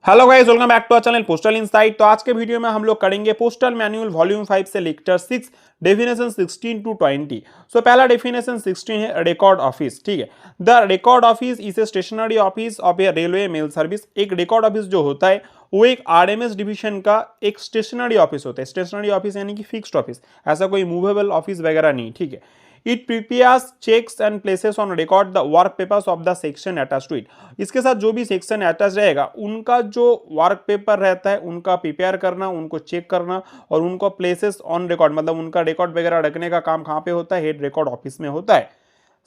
Hello guys, welcome back to our channel postal insight. तो आज के वीडियो में हम लोग करेंगे पोस्टल मैनुअल वॉल्यूम 5 से लेक्चर 6 डेफिनेशन 16 टू 20। सो पहला डेफिनेशन 16 है रिकॉर्ड ऑफिस। ठीक है, the record office is a stationery office of a railway mail service. एक रिकॉर्ड ऑफिस जो होता है वो एक आरएमएस डिवीजन का एक स्टेशनरी ऑफिस होता है। स्टेशनरी ऑफिस यानी कि फिक्स्ड ऑफिस, ऐसा कोई मूवेबल ऑफिस वगैरह नहीं। ठीक है, it prepares checks and places on record the work papers of the section attached to it. इसके साथ जो भी सेक्शन अटैच रहेगा उनका जो वर्क पेपर रहता है उनका प्रिपेयर करना, उनको चेक करना और उनको प्लेसेस ऑन रिकॉर्ड मतलब उनका रिकॉर्ड वगैरह रखने का काम कहाँ पे होता है? हेड रिकॉर्ड ऑफिस में होता है।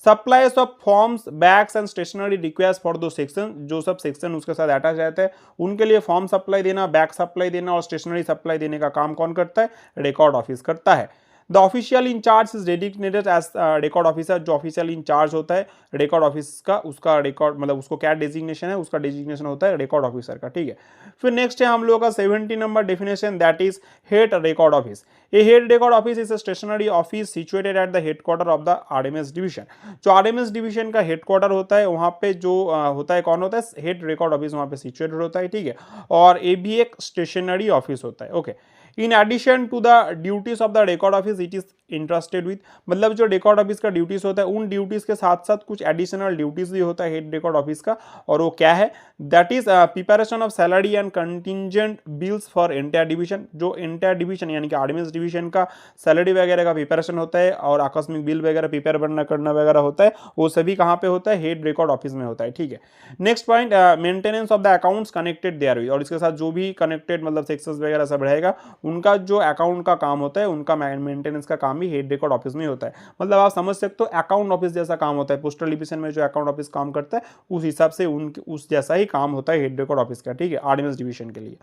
Supplies of forms bags and stationery request for दो सेक्शन, जो सब सेक्शन उसके साथ अटैच रहता है उनके लिए फॉर्म सप्लाई देना, बैग सप्लाई देना और स्टेशनरी सप्लाई देने का काम कौन करता है? रिकॉर्ड ऑफिस करता है। The official incharge is designated as record officer. जो ऑफिशियल इंचार्ज होता है रिकॉर्ड ऑफिस का, उसका रिकॉर्ड मतलब उसको क्या डेजिग्नेशन है? उसका डेजिग्नेशन होता है रिकॉर्ड ऑफिसर का। ठीक है, फिर नेक्स्ट है हम लोग का 70 number definition, that is head record office. A head record office is a stationery office situated at the headquarter of the RMS division. जो आरएमएस डिवीजन का हेडक्वार्टर होता है वहां पे जो होता है कौन होता है? हेड रिकॉर्ड ऑफिस वहां पे सिचुएटेड होता है। ठीक है, और ये भी एक स्टेशनरी ऑफिस होता है। Okay, in addition to the duties of the record office it is interested with, मतलब जो रिकॉर्ड ऑफिस का ड्यूटीज होता है उन ड्यूटीज के साथ साथ कुछ एडिशनल ड्यूटीज भी होता है हेड रिकॉर्ड ऑफिस का, और वो क्या है? That is preparation of salary and contingent bills for entire division. जो एंटायर डिवीजन यानी कि आरएमएस डिवीजन का सैलरी वगैरह का प्रिपरेशन होता है और आकस्मिक बिल वगैरह प्रिपेयर करना वगैरह होता है, वो सभी कहाँ पे होता है? हेड रिकॉर्ड ऑफिस में होता है। ठीक है, next point, maintenance of the accounts connected there, और इसके साथ जो भी कनेक्टेड मतलब सेक्शंस वगैरह सब रहेगा उनका जो अकाउंट का काम होता है उनका मेंटेनेंस का काम भी हेड रिकॉर्ड ऑफिस में होता है। मतलब आप समझ सकते हो अकाउंट ऑफिस जैसा काम होता है। पोस्टल डिवीजन में जो अकाउंट ऑफिस काम करता है उस हिसाब से उस जैसा ही काम होता है हेड रिकॉर्ड ऑफिस का। ठीक है, आरएमएस डिवीजन के लिए।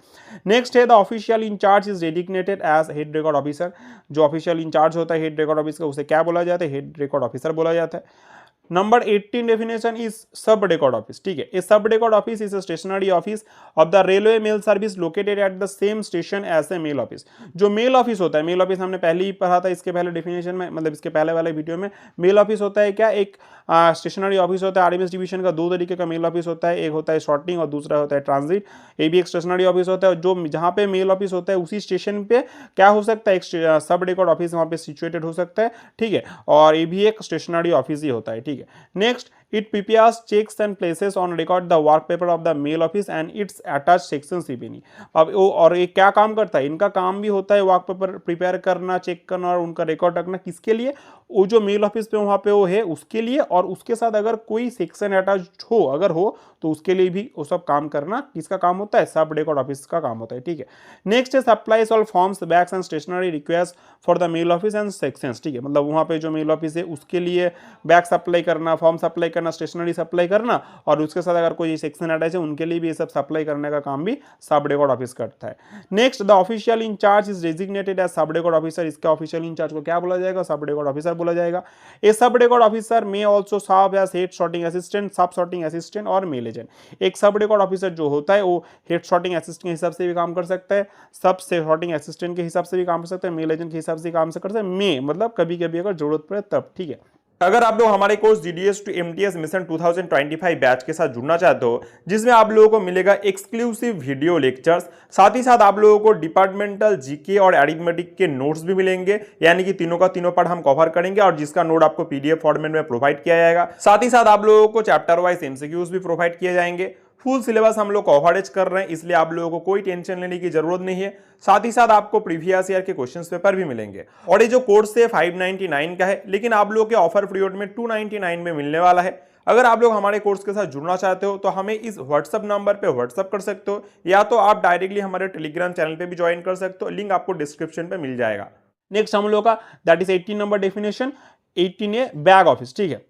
नेक्स्ट है the official incharge is designated as head record officer. जो ऑफिशियल इंचार्ज होता है हेड रिकॉर्ड ऑफिस का उसे क्या बोला जाता है? हेड रिकॉर्ड ऑफिसर बोला जाता है। Number 18 definition is sub record office. ठीक है, a sub record office is a stationery office of the railway mail service located at the same station as a mail office. जो mail office होता है, mail office हमने पहले ही पढ़ा था इसके पहले डेफिनेशन में, मतलब इसके पहले वाले वीडियो में। मेल ऑफिस होता है क्या? एक स्टेशनरी ऑफिस होता है। आरएमएस डिवीजन का दो तरीके का मेल ऑफिस होता है, एक होता है शॉर्टिंग और दूसरा होता है ट्रांजिट। ये भी एक स्टेशनरी ऑफिस होता है, जो जहाँ पे मेल ऑफिस होता है उसी स्टेशन पे क्या हो सकता है? एक सब रिकॉर्ड ऑफिस वहाँ पे सिचुएटेड हो सकता है। ठीक है, और ये भी एक स्टेशनरी ऑफिस ही होता है। ठीक है, next, it prepares checks and places on record the work paper of the mail office and its attached section CPN। अब वो और ये क्या काम करता है? इनका काम भी होता है वर्क पेपर प्रिपेयर करना, चेक करना और उनका रिकॉर्ड रखना। किसके लिए? वो जो मेल ऑफिस पे वहाँ पे वो है उसके लिए, और उसके साथ अगर कोई सेक्शन अटैच हो, अगर हो तो उसके लिए भी वो सब काम करना किसका काम होता है? सब रिकॉर्ड ऑफिस का काम होता है। ठीक है, नेक्स्ट है supplies all forms bags and stationery request for the mail office and sections. ठीक है, मतलब वहाँ पे जो मेल ऑफिस है उसके लिए बैग सप्लाई करना, फॉर्म सप्लाई करना, स्टेशनरी सप्लाई करना, और उसके साथ अगर कोई सेक्शन अटैच है उनके लिए भी ये सब सप्लाई करने का काम भी सब रिकॉर्ड ऑफिस करता है। Next, the official incharge is designated as sub record officer. इसका ऑफिशियल इंचार्ज को क्या बोला जाएगा? सब रिकॉर्ड ऑफिसर बोला जाएगा। A sub record officer may also serve as head sorting assistant, sub sorting assistant और मेल एजेंट। एक सब रिकॉर्ड ऑफिसर जो होता है वो हेड सॉर्टिंग असिस्टेंट के हिसाब से भी काम कर सकता है, सब सॉर्टिंग असिस्टेंट के हिसाब से भी काम कर सकता है, मेल एजेंट के हिसाब से काम से कर सकता है, मे मतलब कभी कभी अगर जरूरत पड़े तब। ठीक है, अगर आप लोग हमारे course GDS to MTS mission 2025 batch के साथ जुड़ना चाहते हो, जिसमें आप लोगों को मिलेगा एक्सक्लूसिव वीडियो लेक्चर्स, साथ ही साथ आप लोगों को डिपार्टमेंटल जीके और एरिथमेटिक के नोट्स भी मिलेंगे, यानी कि तीनों का तीनों पार्ट हम कवर करेंगे और जिसका नोट आपको पीडीएफ फॉर्मेट में प्रोवाइड किया जाएगा। साथ ही साथ आप लोगों को चैप्टर वाइज एमसीक्यूज भी प्रोवाइड किए जाएंगे। फुल सिलेबस हम लोग कवरेज कर रहे हैं, इसलिए आप लोगों को कोई टेंशन लेने की जरूरत नहीं है। साथ ही साथ आपको प्रीवियस ईयर के क्वेश्चंस पेपर भी मिलेंगे। और ये जो कोर्स है 599 का है, लेकिन आप लोगों के ऑफर पीरियड में 299 में मिलने वाला है। अगर आप लोग हमारे कोर्स के साथ जुड़ना चाहते हो तो हमें इस व्हाट्सएप नंबर पे व्हाट्सएप कर सकते हो, या तो आप डायरेक्टली हमारे टेलीग्राम चैनल पे भी ज्वाइन कर सकते हो, लिंक आपको डिस्क्रिप्शन पे मिल जाएगा। नेक्स्ट हम लोग का that is 18 number definition, 18 A bag office. ठीक है,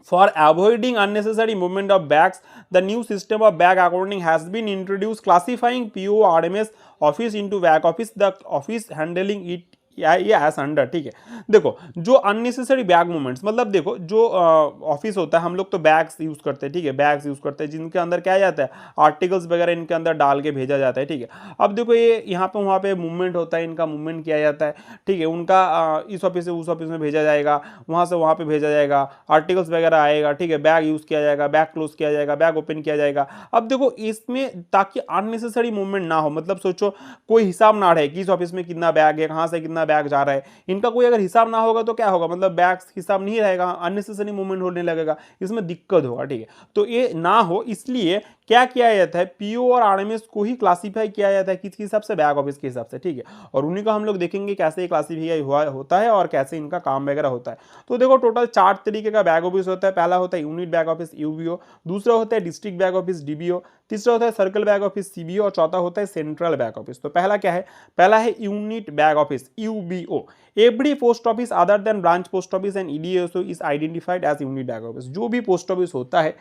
for avoiding unnecessary movement of bags, the new system of bag according has been introduced, classifying PO RMS office into bag office. The office handling it ये S under, ठीक है। देखो जो unnecessary bag movements, मतलब देखो जो office होता है, हम लोग तो बैग्स यूज करते हैं, ठीक है, बैग्स यूज करते हैं जिनके अंदर क्या जाता है, आर्टिकल्स वगैरह इनके अंदर डाल के भेजा जाता है, ठीक है। अब देखो ये यहाँ पे वहाँ पे मूवमेंट होता है, इनका मूवमेंट किया जाता है, ठीक है, उनका इस ऑफिस से उस ऑफिस में भेजा जाएगा, वहाँ से वहाँ पे भेजा जाएगा, आर्टिकल्स वगैरह आएगा, ठीक है, बैग यूज किया जाएगा, बैग क्लोज किया जाएगा, बैग ओपन किया जाएगा। अब देखो इसमें ताकि अननेसेसरी मूवमेंट ना हो, मतलब सोचो कोई हिसाब ना रहे कि इस ऑफिस में कितना बैग है, कहाँ से कितना बैग जा रहा है, इनका कोई अगर हिसाब ना होगा तो क्या होगा, मतलब बैग हिसाब नहीं रहेगा, अननेसेसरी मूवमेंट होने लगेगा, इसमें दिक्कत होगा, ठीक है। तो ये ना हो इसलिए क्या किया जाता है, पीओ और आरएमएस को ही क्लासीफाई किया जाता है किसके हिसाब से, बैग ऑफिस के हिसाब से, ठीक है। और उन्हीं को हम लोग देखेंगे कैसे क्लासीफाई हुआ होता है और कैसे इनका काम वगैरह होता है। तो देखो टोटल 4 तरीके का बैग ऑफिस होता है। पहला होता है यूनिट बैग ऑफिस यूबीओ, दूसरा होता है डिस्ट्रिक्ट बैग ऑफिस डीबीओ, तीसरा होता है सर्कल बैग ऑफिस सीबीओ और चौथा होता है सेंट्रल बैग ऑफिस। तो पहला क्या है, पहला है unit bag office UBO. Every post office other than branch post office and EDSO is identified as unit bag office. जो भी पोस्ट ऑफिस होता है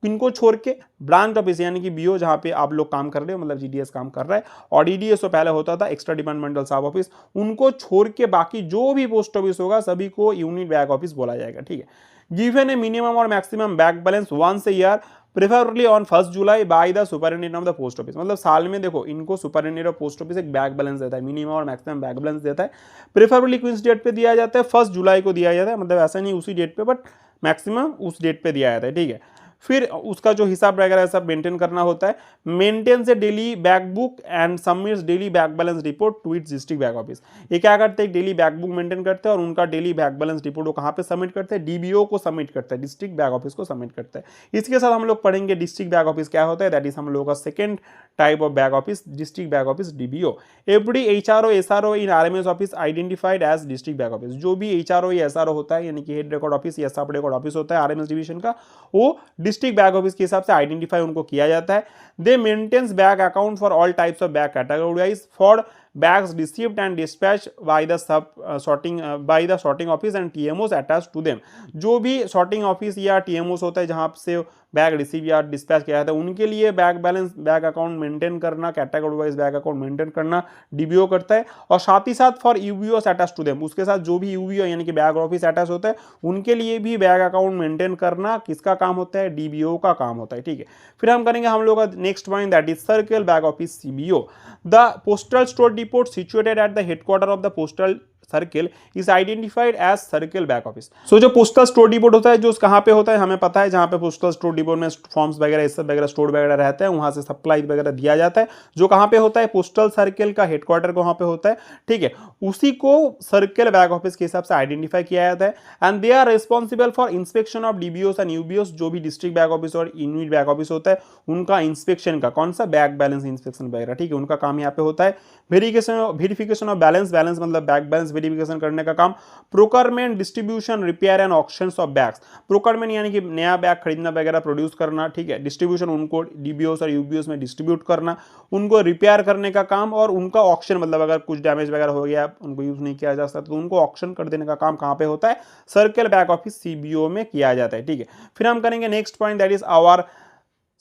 इनको छोड़ के ब्रांच ऑफिस यानी कि बीओ जहां पे आप लोग काम कर रहे हो, मतलब जीडीएस काम कर रहा है, और ईडीएसओ पहले होता था एक्स्ट्रा डिपार्टमेंटल सब ऑफिस, उनको छोड़ के बाकी जो भी पोस्ट ऑफिस होगा सभी को यूनिट बैग ऑफिस बोला जाएगा, ठीक है। गिवन ए मिनिमम और maximum bag balance once a year preferably on 1 July by the superintendent of the post office. मतलब साल में देखो इनको सुपरिटेंडेंट ऑफ पोस्ट ऑफिस एक बैग बैलेंस देता है, मिनिमम और मैक्सिमम बैग बैलेंस देता है। प्रेफरेबली किस डेट पे दिया जाता है, 1 जुलाई को दिया जाता है, मतलब ऐसा नहीं उसी डेट पे, बट मैक्सिमम उस डेट पे दिया जाता है, ठीक है। फिर उसका जो हिसाब वगैरह सब मेंटेन करना होता है। Maintains a daily bag book and submits daily bag balance report to its district bag office. ये क्या करते हैं, डेली बैग बुक मेंटेन करते हैं और उनका डेली बैग बैलेंस रिपोर्ट वो कहाँ पे सबमिट करते हैं, डीबीओ को सबमिट करते हैं, डिस्ट्रिक्ट बैग ऑफिस को सबमिट करते हैं। इसके साथ हम लोग पढ़ेंगे डिस्ट्रिक्ट बैग ऑफिस क्या होता है, दैट इज हम लोग का second type of bag office, district bag office DBO. Every HRO SRO in RMS office identified as district bag office. जो भी एचआरओ या एसआरओ होता है यानी कि हेड रिकॉर्ड ऑफिस या सब रिकॉर्ड ऑफिस होता है आरएमएस डिवीजन का, वो डिस्ट्रिक्ट बैग ऑफिस के हिसाब से आइडेंटिफाई उनको किया जाता है। They maintains bag account for all types of bag categories for bags received and dispatched by the sorting office and TMOs attached to them। जो भी sorting office या TMOs होता है जहां से बैग रिसीव या डिस्पैच किया जाता है उनके लिए bag balance bag account maintain करना, category wise bag account maintain करना डीबीओ करता है। और साथ ही साथ for UBO attach to them, उसके साथ जो भी यूबीओ यानी कि बैग ऑफिस अटैच होता है उनके लिए भी बैग अकाउंट मेंटेन करना किसका काम होता है, डीबीओ का काम होता है, ठीक है। फिर हम करेंगे हम लोग का next point that is circle bag office CBO. The postal store depot situated at the headquarter of the postal circle is identified as circle back office. So जो पोस्टल स्टोर डिपोट होता है जो कहाँ पे होता है हमें पता है, जहाँ पे पोस्टल स्टोर डिपोट में फॉर्म्स वगैरह सब वगैरह स्टोर वगैरह रहते हैं वहां से सप्लाई वगैरह दिया जाता है, जो कहाँ पे होता है पोस्टल सर्किल का हेडक्वार्टर वहां पे होता है, ठीक है। उसी को सर्किल बैक ऑफिस के हिसाब से आइडेंटिफाई किया जाता है। And they are responsible for inspection of DBOs and UBOs. जो भी डिस्ट्रिक्ट बैक ऑफिस और यूनिट बैक ऑफिस होता है उनका इंस्पेक्शन का, कौन सा, बैक बैलेंस इंस्पेक्शन वगैरह, ठीक है, उनका काम यहाँ पे होता है। वेरिफिकेशन ऑफ बैलेंस मतलब बैक बैलेंस वेरिफिकेशन करने का काम। Procurement, distribution, repair and auctions of bags. Procurement यानी कि नया बैग खरीदना वगैरह प्रोड्यूस करना, ठीक है। डिस्ट्रीब्यूशन उनको डीबीओस और यूबीओस में डिस्ट्रीब्यूट करना, उनको रिपेयर करने का काम, और उनका ऑक्शन मतलब अगर कुछ डैमेज वगैरह हो गया उनको यूज नहीं किया जा सकता तो उनको ऑक्शन कर देने का काम कहां पे होता है, सर्किल बैक ऑफिस सीबीओ में किया जाता है, ठीक है। फिर हम करेंगे next point that is our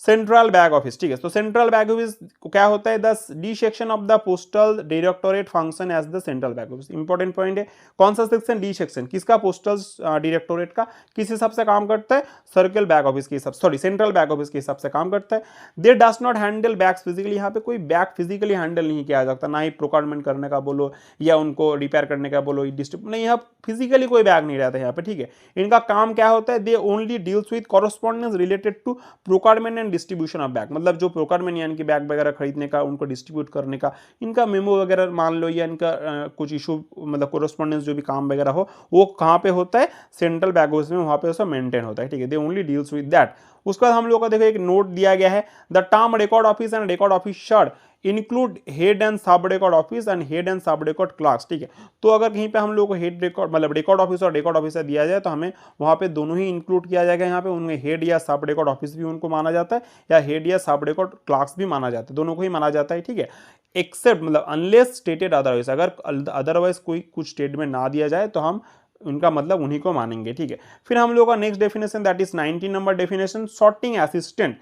central bag office, ठीक है। तो सेंट्रल बैग ऑफिस क्या होता है, the D section of the postal directorate function as the central bag office. Important point है, कौन सा सेक्शन, डी सेक्शन, किसका, पोस्टल डायरेक्टोरेट का, किस हिसाब से काम करता है, सर्किल बैग ऑफिस के हिसाब, सॉरी सेंट्रल बैग ऑफिस के हिसाब से काम करता है। दे does not handle bags physically. यहाँ पे कोई बैग फिजिकली हैंडल नहीं किया जा सकता, ना ही प्रोक्योरमेंट करने का बोलो या उनको रिपेयर करने का बोलो, डिस्ट्रीब्यूट नहीं, यहाँ फिजिकली कोई बैग नहीं रहता है यहाँ पे, ठीक है। इनका काम क्या होता है, they only deals with correspondence related to procurement and distribution of bag. मतलब जो प्रोक्योरमेंट यानी कि बैग वगैरह खरीदने का, उनको डिस्ट्रीब्यूट करने का, इनका मेमो वगैरह मान लो या इनका कुछ इशू मतलब कोरेस्पॉन्डेंस जो भी काम वगैरह हो वो कहाँ पे होता है, सेंट्रल बैग ऑफिस में, वहाँ पे उसका मेंटेन होता है, ठीक है। They only deals with that. उसके बाद हम लोग का देखो एक नोट दिया गया है, the term record office and record officer include head and sub record office and head and sub record clerks, ठीक है। तो अगर कहीं पे हम लोग को हेड रिकॉर्ड मतलब रिकॉर्ड ऑफिस और रिकॉर्ड ऑफिसर दिया जाए तो हमें वहां पे दोनों ही इंक्लूड किया जाएगा। यहाँ पे उनमें हेड या सब रिकॉर्ड ऑफिस भी उनको माना जाता है या हेड या सब रिकॉर्ड क्लर्क्स भी माना जाता है, दोनों को ही माना जाता है, ठीक है। एक्सेप्ट मतलब अनलेस स्टेटेड अदरवाइज, अगर अदरवाइज कोई कुछ स्टेटमेंट ना दिया जाए तो हम उनका मतलब उन्हीं को मानेंगे, ठीक है। फिर हम लोग का next definition that is 19 number definition, sorting assistant.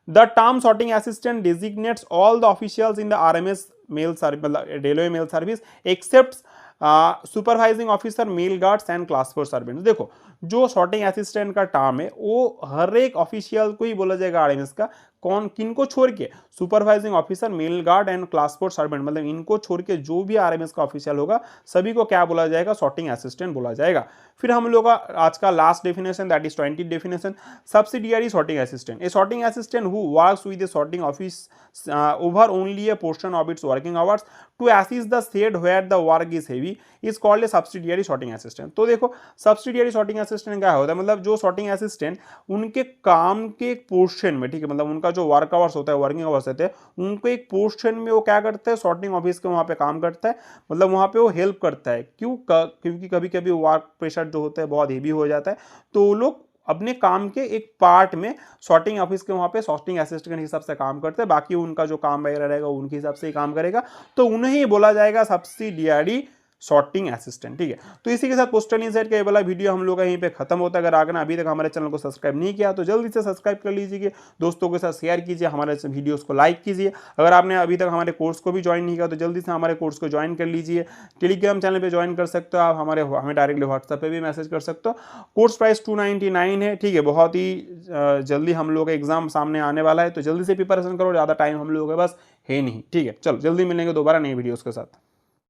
The term sorting assistant designates all the officials in the RMS mail service, railway mail service, except supervising officer, mail guards and class 4 servants. देखो जो sorting assistant का term है वो हर एक official को ही बोला जाएगा RMS का। कौन किनको छोड़ के? Supervising officer, mail guard and class 4 servant, मतलब इनको छोड़ के जो भी आरएमएस का ऑफिशियल होगा सभी को क्या बोला जाएगा? सॉर्टिंग असिस्टेंट बोला जाएगा। फिर हम लोग का आज का last definition, that is 20 definition, subsidiary sorting assistant. A sorting assistant who works with a sorting office over only a portion of its working hours to assist the shed where the work is heavy is called a subsidiary sorting assistant. तो देखो subsidiary sorting assistant क्या होता है? मतलब जो sorting assistant उनके काम के एक पोर्शन में, ठीक है, मतलब उनका जो वर्क आवर्स होता है, वर्किंग आवर्स होते हैं, उनको एक पोर्शन में वो क्या करता है? सॉर्टिंग ऑफिस के वहाँ पे काम करता है, मतलब वहाँ पे वो हेल्प करता है। क्यों? क्योंकि कभी कभी वर्क प्रेशर जो होता है बहुत हेवी हो जाता है, तो वो लोग अपने काम के एक पार्ट में सॉर्टिंग ऑफिस के वहाँ पे सॉर्टिंग असिस्टेंट के हिसाब से काम करते हैं, बाकी उनका जो काम वगैरह रहेगा उनके हिसाब से ही काम करेगा, तो उन्हें ही बोला जाएगा सब्सिडियरी सॉर्टिंग असिस्टेंट। ठीक है, तो इसी के साथ पोस्टल इनसाइट का ये वाला वीडियो हम लोग का यहीं पे खत्म होता है। अगर आगे अभी तक हमारे चैनल को सब्सक्राइब नहीं किया तो जल्दी से सब्सक्राइब कर लीजिए, दोस्तों के साथ शेयर कीजिए, हमारे वीडियोस को लाइक कीजिए। अगर आपने अभी तक हमारे कोर्स को भी ज्वाइन नहीं किया तो जल्दी से हमारे कोर्स को ज्वाइन कर लीजिए। टेलीग्राम चैनल पर ज्वाइन कर सकते हो आप, हमें डायरेक्टली व्हाट्सएप पर भी मैसेज कर सकते हो। कोर्स प्राइस 299 है। ठीक है, बहुत ही जल्दी हम लोग का एग्जाम सामने आने वाला है, तो जल्दी से प्रिपरेशन करो, ज़्यादा टाइम हम लोगों के पास है नहीं। ठीक है, चलो जल्दी मिलेंगे दोबारा नई वीडियोज़ के साथ।